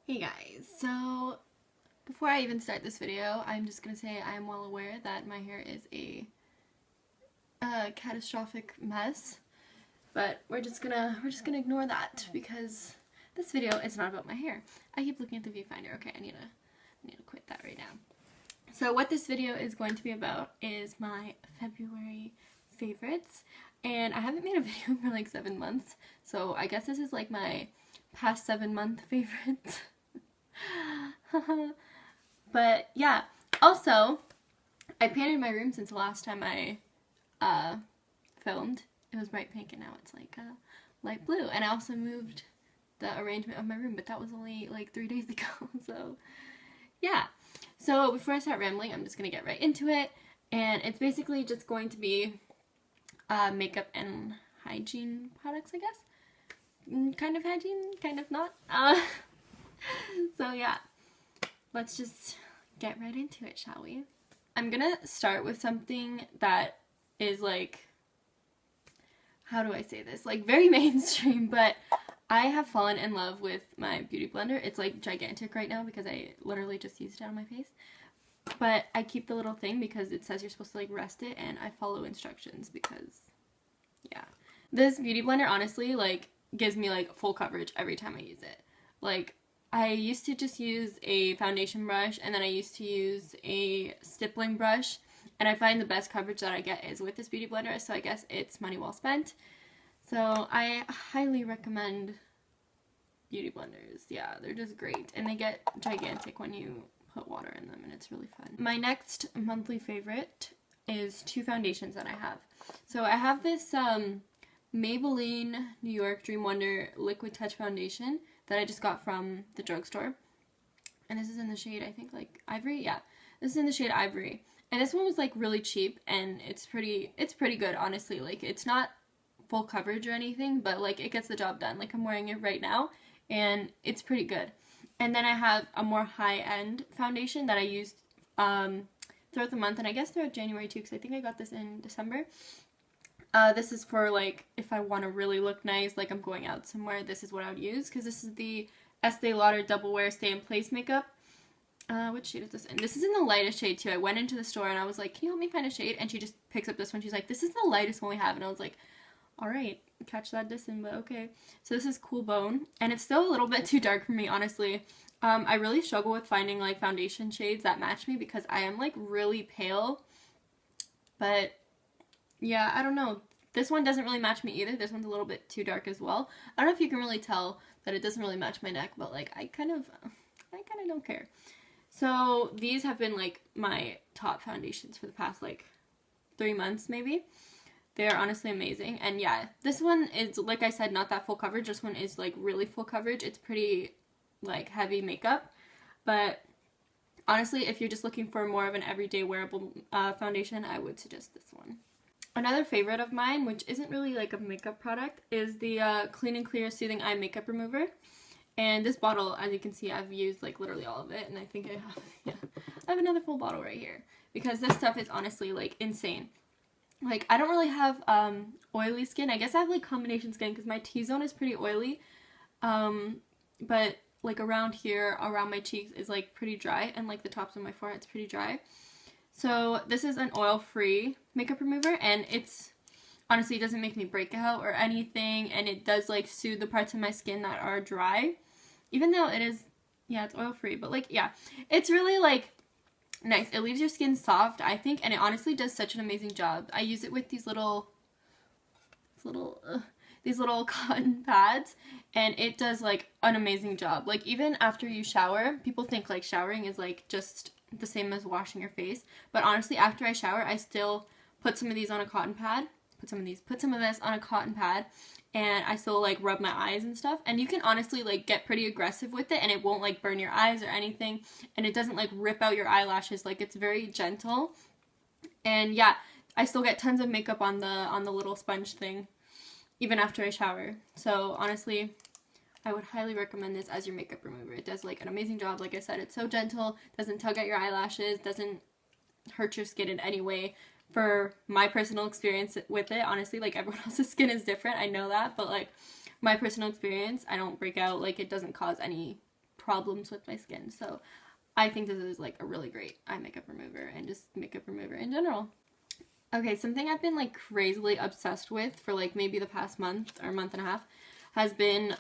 Hey guys, so before I even start this video, I'm just gonna say I am well aware that my hair is a catastrophic mess, but we're just gonna ignore that because this video is not about my hair. I keep looking at the viewfinder. Okay, I need to quit that right now. So what this video is going to be about is my February favorites, and I haven't made a video for like 7 months, so I guess this is like my past 7-month favorites. But yeah, also I painted my room since the last time I filmed. It was bright pink and now it's like light blue, and I also moved the arrangement of my room, but that was only like 3 days ago. So yeah, so before I start rambling, I'm just gonna get right into it, and it's basically just going to be makeup and hygiene products, I guess. Kind of hygiene, kind of not. So yeah, let's just get right into it, shall we? I'm gonna start with something that is like, how do I say this? Like very mainstream, but I have fallen in love with my beauty blender. It's like gigantic right now because I literally just used it on my face. But I keep the little thing because it says you're supposed to like rest it, and I follow instructions because, yeah. This beauty blender honestly like gives me like full coverage every time I use it. Like, I used to just use a foundation brush, and then I used to use a stippling brush, and I find the best coverage that I get is with this beauty blender, so I guess it's money well spent. So I highly recommend beauty blenders. Yeah, they're just great, and they get gigantic when you put water in them, and it's really fun. My next monthly favorite is 2 foundations that I have. So I have this Maybelline New York Dream Wonder Liquid Touch Foundation that I just got from the drugstore. And this is in the shade, I think, like Ivory? Yeah. This is in the shade Ivory. And this one was like really cheap, and it's pretty good, honestly. Like, it's not full coverage or anything, but like it gets the job done. Like, I'm wearing it right now and it's pretty good. And then I have a more high-end foundation that I used throughout the month, and I guess throughout January too, because I think I got this in December. This is for like if I want to really look nice, like I'm going out somewhere, this is what I would use, because this is the Estee Lauder Double Wear Stay in Place makeup. Which shade is this in? This is in the lightest shade too. I went into the store and I was like, can you help me find a shade? And she just picks up this one. She's like, this is the lightest one we have. And I was like, alright, catch that distance, but okay. So this is Cool Bone, and it's still a little bit too dark for me, honestly. I really struggle with finding like foundation shades that match me because I am like really pale. But yeah, I don't know. This one doesn't really match me either. This one's a little bit too dark as well. I don't know if you can really tell that it doesn't really match my neck, but like I kind of don't care. So these have been like my top foundations for the past like 3 months maybe. They're honestly amazing. And yeah, this one is, like I said, not that full coverage. This one is like really full coverage. It's pretty like heavy makeup, but honestly, if you're just looking for more of an everyday wearable foundation, I would suggest this one. Another favorite of mine, which isn't really like a makeup product, is the Clean and Clear Soothing Eye Makeup Remover. And this bottle, as you can see, I've used like literally all of it, and I think I have another full bottle right here, because this stuff is honestly like insane. Like, I don't really have oily skin. I guess I have like combination skin because my T-zone is pretty oily, but like around here, around my cheeks is like pretty dry, and like the tops of my forehead's pretty dry. So this is an oil-free makeup remover, and it's honestly, it doesn't make me break out or anything, and it does like soothe the parts of my skin that are dry, even though it is, yeah, it's oil-free, but like, yeah, it's really like nice. It leaves your skin soft, I think, and it honestly does such an amazing job. I use it with these little cotton pads, and it does like an amazing job. Like, even after you shower, people think like showering is like just the same as washing your face, but honestly, after I shower, I still put some of these on a cotton pad, put some of this on a cotton pad, and I still like rub my eyes and stuff, and you can honestly like get pretty aggressive with it, and it won't like burn your eyes or anything, and it doesn't like rip out your eyelashes. Like, it's very gentle, and yeah, I still get tons of makeup on the little sponge thing even after I shower. So honestly, I would highly recommend this as your makeup remover. It does like an amazing job. Like I said, it's so gentle, doesn't tug at your eyelashes, doesn't hurt your skin in any way. For my personal experience with it, honestly, like everyone else's skin is different, I know that, but like my personal experience, I don't break out, like it doesn't cause any problems with my skin. So I think this is like a really great eye makeup remover and just makeup remover in general. Okay, something I've been like crazily obsessed with for like maybe the past month or month and a half has been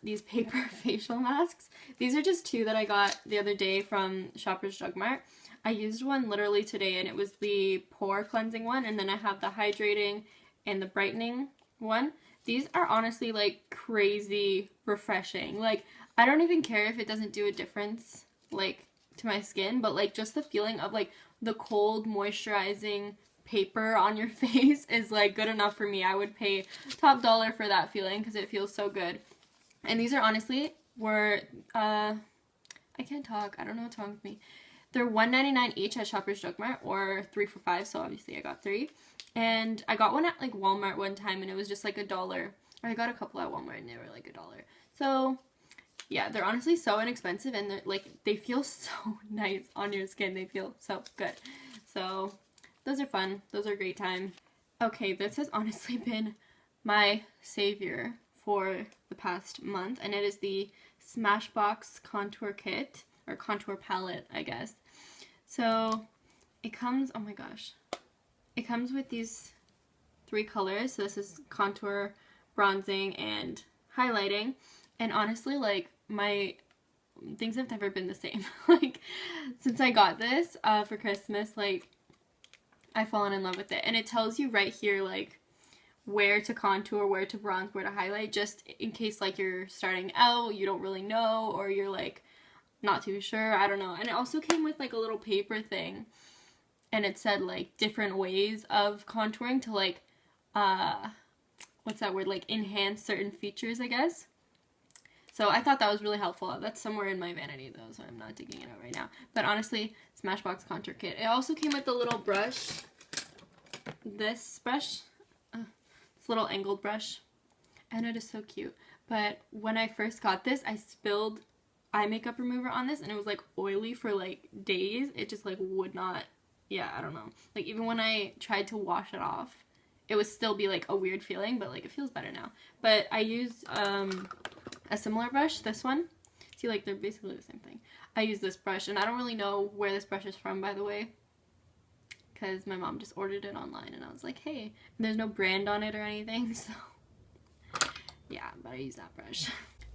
these paper facial masks. These are just 2 that I got the other day from Shoppers Drug Mart. I used one literally today, and it was the pore cleansing one, and then I have the hydrating and the brightening one. These are honestly like crazy refreshing. Like, I don't even care if it doesn't do a difference like to my skin, but like just the feeling of like the cold moisturizing paper on your face is like good enough for me. I would pay top dollar for that feeling because it feels so good. And these are honestly I can't talk. I don't know what's wrong with me. They're $1.99 each at Shoppers Drug Mart, or 3 for $5, so obviously I got 3. And I got one at like Walmart one time, and it was just like $1. Or I got a couple at Walmart, and they were like $1. So yeah, they're honestly so inexpensive, and they're like, they feel so nice on your skin. They feel so good. So those are fun. Those are a great time. Okay, this has honestly been my savior for the past month, and it is the Smashbox Contour Kit, or Contour Palette, I guess. So it comes, oh my gosh, it comes with these 3 colors. So this is contour, bronzing, and highlighting. And honestly, like, my things have never been the same. Like, since I got this for Christmas, like, I've fallen in love with it. And it tells you right here, like, where to contour, where to bronze, where to highlight, just in case, like, you're starting out, you don't really know, or you're, like, not too sure, I don't know. And it also came with, like, a little paper thing, and it said, like, different ways of contouring to, like, what's that word, like, enhance certain features, I guess. So I thought that was really helpful. That's somewhere in my vanity, though, so I'm not digging it out right now. But honestly, Smashbox Contour Kit. It also came with a little brush. This brush, this little angled brush, and it is so cute. But when I first got this, I spilled eye makeup remover on this, and it was like oily for like days. It just like would not, yeah, I don't know. Like, even when I tried to wash it off, it would still be like a weird feeling, but like it feels better now. But I used a similar brush, this one. See, like, they're basically the same thing. I use this brush, and I don't really know where this brush is from, by the way, because my mom just ordered it online, and I was like, hey, and there's no brand on it or anything, so yeah, but I use that brush.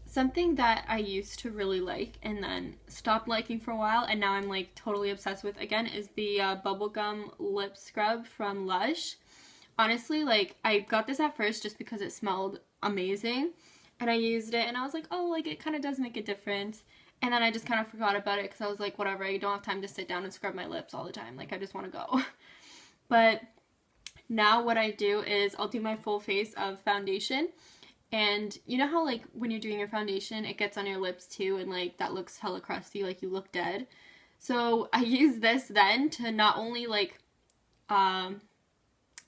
Something that I used to really like and then stopped liking for a while, and now I'm like totally obsessed with again, is the bubblegum lip scrub from Lush. Honestly, like, I got this at first just because it smelled amazing, and I used it, and I was like, oh, like, it kind of does make a difference. And then I just kind of forgot about it because I was like, whatever, I don't have time to sit down and scrub my lips all the time. Like, I just want to go. But now what I do is I'll do my full face of foundation. And you know how, like, when you're doing your foundation, it gets on your lips too, and like that looks hella crusty, like you look dead. So I use this then to not only like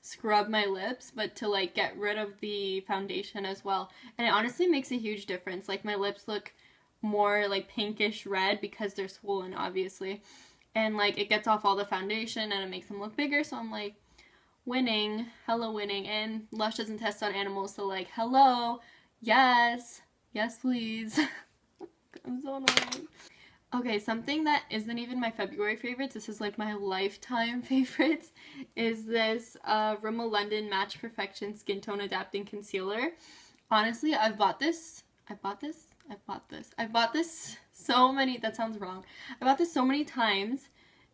scrub my lips, but to like get rid of the foundation as well. And it honestly makes a huge difference. Like, my lips look more like pinkish red because they're swollen, obviously. And like, it gets off all the foundation and it makes them look bigger. So I'm like, winning, hello winning. And Lush doesn't test on animals, so like, hello, yes please. I'm so annoying. Okay, something that isn't even my February favorites, this is like my lifetime favorites, is this Rimmel London Match Perfection Skin Tone Adapting Concealer. Honestly, I've bought this so many, that sounds wrong. I bought this so many times,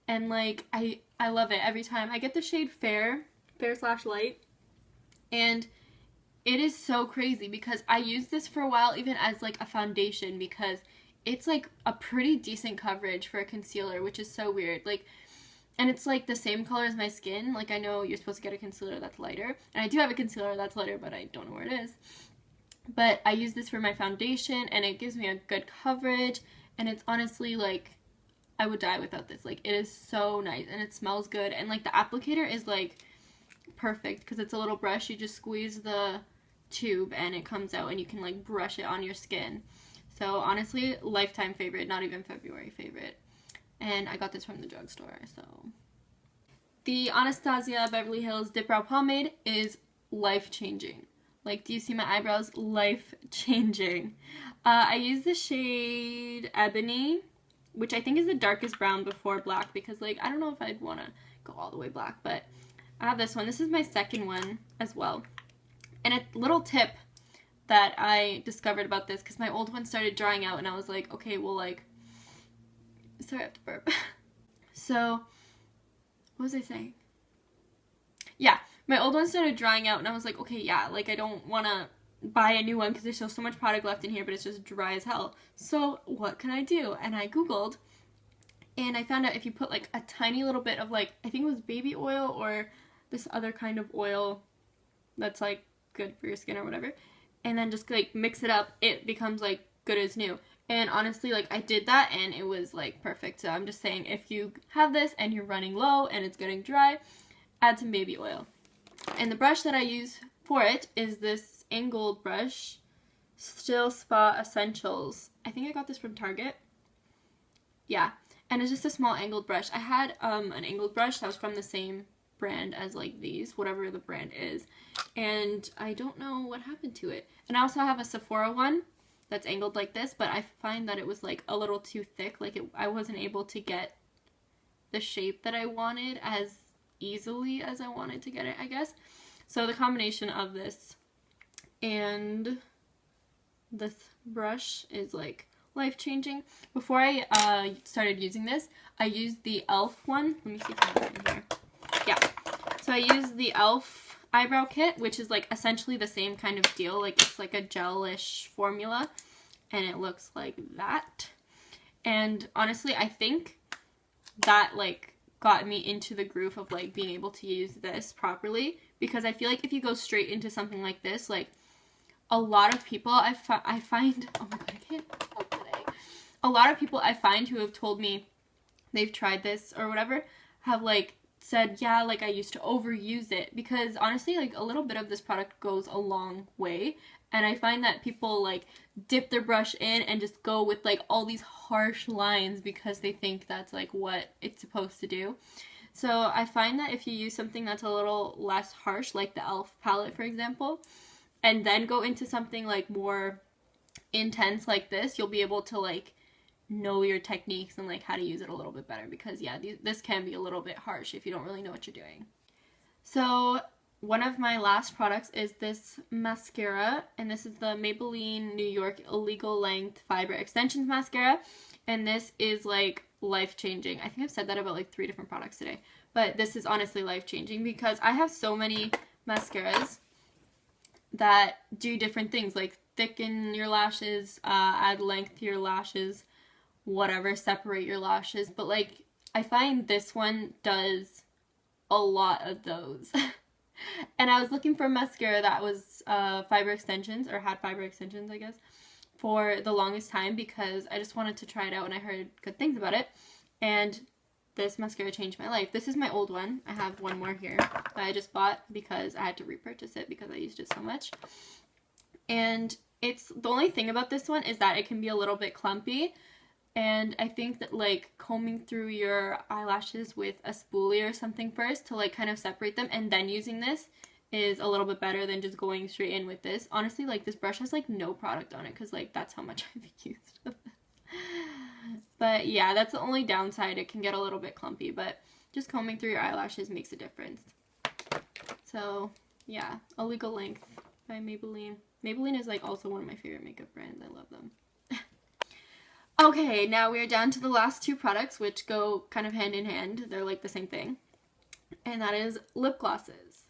and like, I love it every time. I get the shade Fair/Light, and it is so crazy because I used this for a while even as like a foundation because it's like a pretty decent coverage for a concealer, which is so weird. Like, and it's like the same color as my skin. Like, I know you're supposed to get a concealer that's lighter, and I do have a concealer that's lighter, but I don't know where it is. But I use this for my foundation, and it gives me a good coverage, and it's honestly like, I would die without this. Like, it is so nice, and it smells good, and like the applicator is like perfect because it's a little brush. You just squeeze the tube and it comes out, and you can like brush it on your skin. So honestly, lifetime favorite, not even February favorite. And I got this from the drugstore, so. The Anastasia Beverly Hills Dip Brow Pomade is life-changing. Like, do you see my eyebrows? Life-changing. I use the shade Ebony, which I think is the darkest brown before black, because, like, I don't know if I'd want to go all the way black, but I have this one. This is my second one as well. And a little tip that I discovered about this, because my old one started drying out, and I was like, okay, well, like, sorry, I have to burp. So, what was I saying? Yeah, my old one started drying out, and I was like, okay, yeah, like, I don't want to buy a new one because there's still so much product left in here, but it's just dry as hell. So, what can I do? And I Googled, and I found out if you put, like, a tiny little bit of, like, I think it was baby oil or this other kind of oil that's, like, good for your skin or whatever, and then just, like, mix it up, it becomes, like, good as new. And honestly, like, I did that, and it was, like, perfect. So I'm just saying, if you have this and you're running low and it's getting dry, add some baby oil. And the brush that I use for it is this angled brush, Still Spa Essentials. I think I got this from Target. Yeah, and it's just a small angled brush. I had an angled brush that was from the same brand as, like, these, whatever the brand is, and I don't know what happened to it. And I also have a Sephora one that's angled like this, but I find that it was, like, a little too thick. Like, I wasn't able to get the shape that I wanted as easily as I wanted to get it, I guess. So the combination of this and this brush is, like, life-changing. Before I started using this, I used the e.l.f. one. Let me see if I have it in here. Yeah. So I used the e.l.f. eyebrow kit, which is, like, essentially the same kind of deal. Like, it's like a gel-ish formula, and it looks like that. And honestly, I think that, like, got me into the groove of, like, being able to use this properly, because I feel like if you go straight into something like this, like, a lot of people I find, oh my god, I can't talk today. A lot of people I find who have told me they've tried this or whatever have, like, said, yeah, like, I used to overuse it, because honestly, like, a little bit of this product goes a long way, and I find that people, like, dip their brush in and just go with, like, all these harsh lines because they think that's, like, what it's supposed to do. So I find that if you use something that's a little less harsh, like the e.l.f. palette, for example, and then go into something, like, more intense like this, you'll be able to, like, know your techniques and, like, how to use it a little bit better, because yeah, this can be a little bit harsh if you don't really know what you're doing. So one of my last products is this mascara, and this is the Maybelline New York Illegal Length Fiber Extensions Mascara, and this is, like, life-changing. I think I've said that about, like, 3 different products today, but this is honestly life-changing, because I have so many mascaras that do different things, like thicken your lashes, add length to your lashes, whatever, separate your lashes, but, like, I find this one does a lot of those. And I was looking for a mascara that was fiber extensions, or had fiber extensions, I guess, for the longest time, because I just wanted to try it out and I heard good things about it, and this mascara changed my life. This is my old one. I have one more here that I just bought because I had to repurchase it because I used it so much. And it's, the only thing about this one is that it can be a little bit clumpy, and I think that, like, combing through your eyelashes with a spoolie or something first to, like, kind of separate them, and then using this is a little bit better than just going straight in with this. Honestly, like, this brush has, like, no product on it, because, like, that's how much I've used of this. But yeah, that's the only downside. It can get a little bit clumpy, but just combing through your eyelashes makes a difference. So yeah, Illegal Length by Maybelline. Maybelline is, like, also one of my favorite makeup brands. I love them. Okay, now we are down to the last 2 products, which go kind of hand in hand. They're, like, the same thing. And that is lip glosses.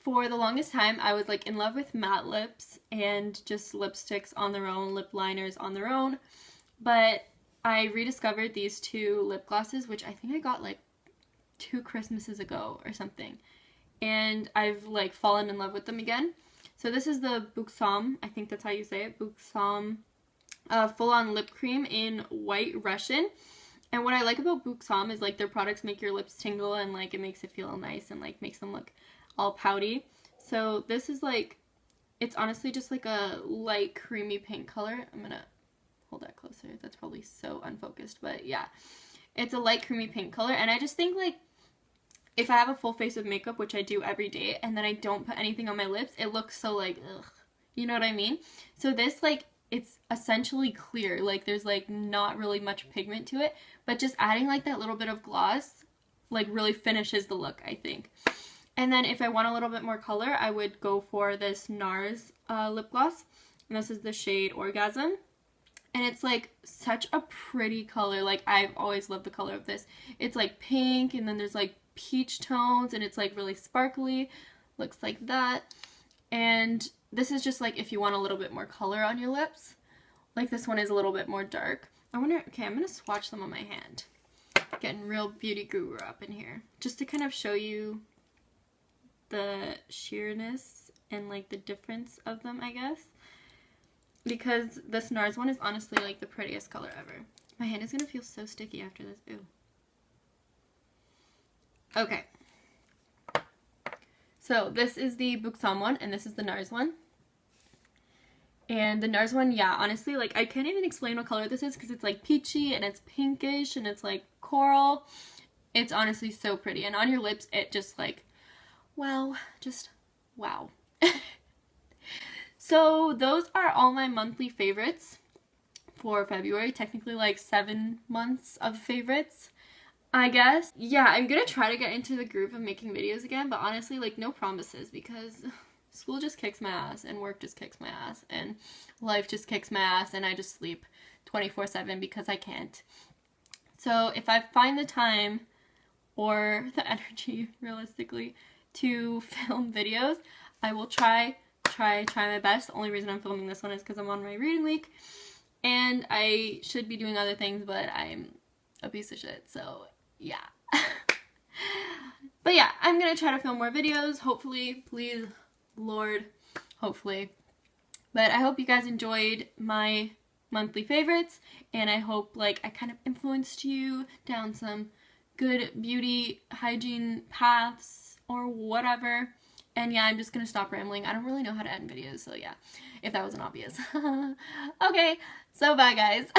For the longest time, I was, like, in love with matte lips and just lipsticks on their own, lip liners on their own. But I rediscovered these 2 lip glosses, which I think I got, like, 2 Christmases ago or something. And I've, like, fallen in love with them again. So this is the Buxom, I think that's how you say it, Buxom full-on lip cream in White Russian. And what I like about Buxom is, like, their products make your lips tingle, and, like, it makes it feel nice and, like, makes them look all pouty. So this is, like, it's honestly just, like, a light creamy pink color. I'm gonna hold that closer. That's probably so unfocused, but yeah. It's a light creamy pink color, and I just think, like, if I have a full face of makeup, which I do every day, and then I don't put anything on my lips, it looks so, like, ugh. You know what I mean? So this, like, it's essentially clear. Like, there's, like, not really much pigment to it, but just adding, like, that little bit of gloss, like, really finishes the look, I think. And then if I want a little bit more color, I would go for this NARS lip gloss. And this is the shade Orgasm. And it's, like, such a pretty color. Like, I've always loved the color of this. It's, like, pink, and then there's, like, peach tones, and it's, like, really sparkly. Looks like that. And this is just, like, if you want a little bit more color on your lips. Like, this one is a little bit more dark. I wonder, okay, I'm going to swatch them on my hand. Getting real beauty guru up in here. Just to kind of show you the sheerness and, like, the difference of them, I guess. Because this NARS one is honestly, like, the prettiest color ever. My hand is going to feel so sticky after this. Ew. Okay. So this is the Buxom one, and this is the NARS one. And the NARS one, yeah, honestly, like, I can't even explain what color this is because it's, like, peachy, and it's pinkish, and it's, like, coral. It's honestly so pretty. And on your lips, it just, like, wow. Just wow. So those are all my monthly favorites for February. Technically, like, 7 months of favorites, I guess. Yeah, I'm gonna try to get into the groove of making videos again, but honestly, like, no promises because school just kicks my ass, and work just kicks my ass, and life just kicks my ass, and I just sleep 24/7 because I can't. So if I find the time or the energy, realistically, to film videos, I will try my best. The only reason I'm filming this one is because I'm on my reading week, and I should be doing other things, but I'm a piece of shit, so yeah. But yeah, I'm gonna try to film more videos, hopefully, please, Lord, hopefully. But I hope you guys enjoyed my monthly favorites, and I hope, like, I kind of influenced you down some good beauty hygiene paths or whatever. And yeah, I'm just gonna stop rambling. I don't really know how to end videos, so yeah, if that wasn't obvious. Okay, so bye guys.